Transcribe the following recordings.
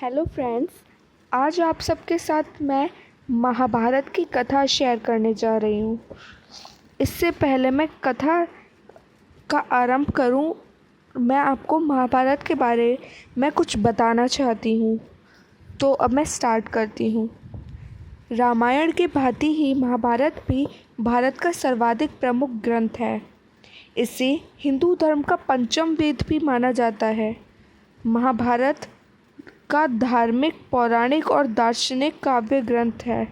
Hello friends, आज आप सबके साथ मैं महाभारत की कथा शेयर करने जा रही हूँ। इससे पहले मैं कथा का आरंभ करूँ, मैं आपको महाभारत के बारे में कुछ बताना चाहती हूँ। तो अब मैं स्टार्ट करती हूँ। रामायण की भांति ही महाभारत भी भारत का सर्वाधिक प्रमुख ग्रंथ है। इसे हिंदू धर्म का पंचम वेद भी माना जाता है। महाभारत का धार्मिक, पौराणिक और दार्शनिक काव्य ग्रंथ है,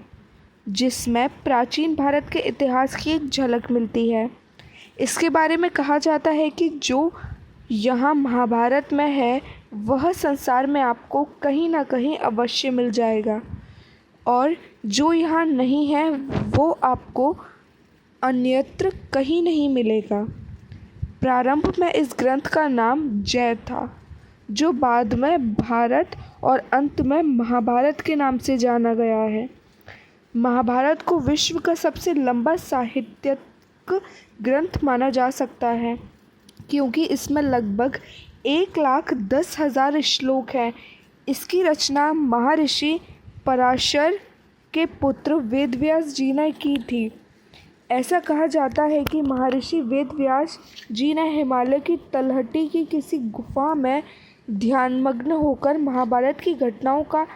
जिसमें प्राचीन भारत के इतिहास की एक झलक मिलती है। इसके बारे में कहा जाता है कि जो यहाँ महाभारत में है वह संसार में आपको कहीं ना कहीं अवश्य मिल जाएगा, और जो यहाँ नहीं है वो आपको अन्यत्र कहीं नहीं मिलेगा। प्रारंभ में इस ग्रंथ का नाम जय था, जो बाद में भारत और अंत में महाभारत के नाम से जाना गया है। महाभारत को विश्व का सबसे लंबा साहित्यिक ग्रंथ माना जा सकता है, क्योंकि इसमें लगभग 1,10,000 श्लोक हैं। इसकी रचना महर्षि पराशर के पुत्र वेदव्यास जी ने की थी। ऐसा कहा जाता है कि महर्षि वेदव्यास जी ने हिमालय की तलहटी की किसी गुफा में ध्यानमग्न होकर महाभारत की घटनाओं का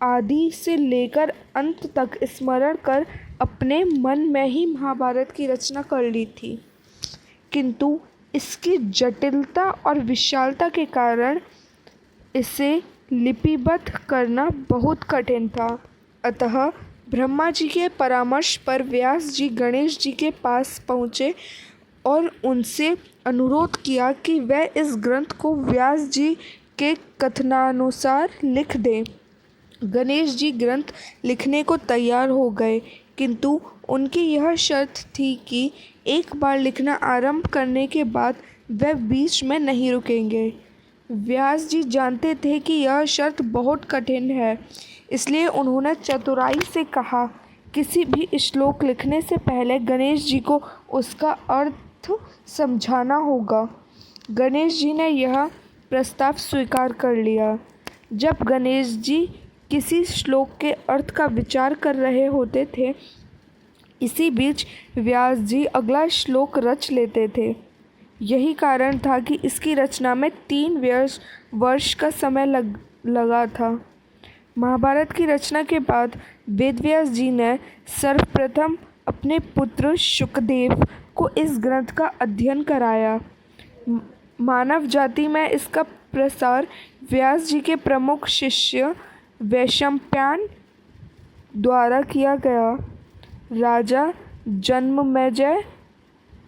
आदि से लेकर अंत तक स्मरण कर अपने मन में ही महाभारत की रचना कर ली थी। किंतु इसकी जटिलता और विशालता के कारण इसे लिपिबद्ध करना बहुत कठिन था। अतः ब्रह्मा जी के परामर्श पर व्यास जी गणेश जी के पास पहुँचे और उनसे अनुरोध किया कि वह इस ग्रंथ को व्यास जी के कथनानुसार लिख दें। गणेश जी ग्रंथ लिखने को तैयार हो गए, किंतु उनकी यह शर्त थी कि एक बार लिखना आरंभ करने के बाद वह बीच में नहीं रुकेंगे। व्यास जी जानते थे कि यह शर्त बहुत कठिन है, इसलिए उन्होंने चतुराई से कहा, किसी भी श्लोक लिखने से पहले गणेश जी को उसका अर्थ समझाना होगा। गणेश जी ने यह प्रस्ताव स्वीकार कर लिया। जब गणेश जी किसी श्लोक के अर्थ का विचार कर रहे होते थे, इसी बीच व्यास जी अगला श्लोक रच लेते थे। यही कारण था कि इसकी रचना में 3 वर्ष का समय लगा था। महाभारत की रचना के बाद वेदव्यास जी ने सर्वप्रथम अपने पुत्र शुकदेव को इस ग्रंथ का अध्ययन कराया। मानव जाति में इसका प्रसार व्यास जी के प्रमुख शिष्य वैशंपायन द्वारा किया गया। राजा जन्मेजय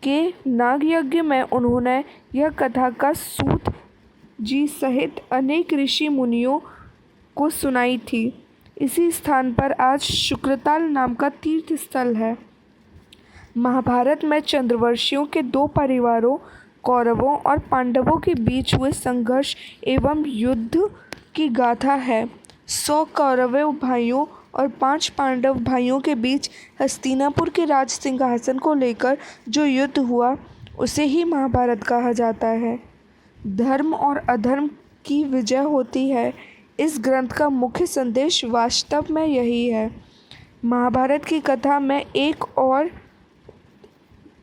के नागयज्ञ में उन्होंने यह कथा का सूत जी सहित अनेक ऋषि मुनियों को सुनाई थी। इसी स्थान पर आज शुक्रताल नाम का तीर्थ स्थल है। महाभारत में चंद्रवंशियों के 2 परिवारों कौरवों और पांडवों के बीच हुए संघर्ष एवं युद्ध की गाथा है। 100 कौरव भाइयों और 5 पांडव भाइयों के बीच हस्तिनापुर के राज सिंहासन को लेकर जो युद्ध हुआ, उसे ही महाभारत कहा जाता है। धर्म और अधर्म की विजय होती है। इस ग्रंथ का मुख्य संदेश वास्तव में यही है। महाभारत की कथा में एक और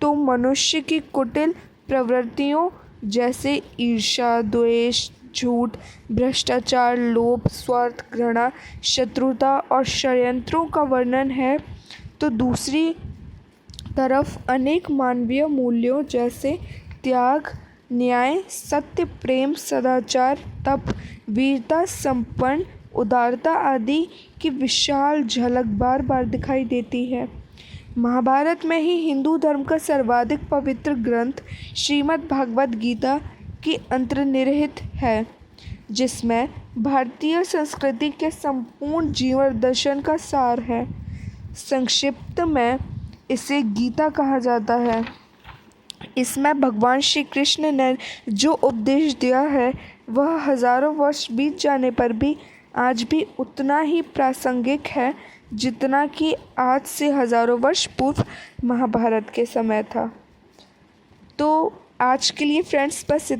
तो मनुष्य की कुटिल प्रवृत्तियों जैसे ईर्ष्या, द्वेष, झूठ, भ्रष्टाचार, लोभ, स्वार्थ, घृणा, शत्रुता और षड्यंत्रों का वर्णन है, तो दूसरी तरफ अनेक मानवीय मूल्यों जैसे त्याग, न्याय, सत्य, प्रेम, सदाचार, तप, वीरता, संपन्न, उदारता आदि की विशाल झलक बार बार दिखाई देती है। महाभारत में ही हिंदू धर्म का सर्वाधिक पवित्र ग्रंथ श्रीमद् भागवत गीता की अंतर्निहित है, जिसमें भारतीय संस्कृति के संपूर्ण जीवन दर्शन का सार है। संक्षिप्त में इसे गीता कहा जाता है। इसमें भगवान श्री कृष्ण ने जो उपदेश दिया है वह हजारों वर्ष बीत जाने पर भी आज भी उतना ही प्रासंगिक है जितना कि आज से हजारों वर्ष पूर्व महाभारत के समय था। तो आज के लिए फ्रेंड्स बस इतना।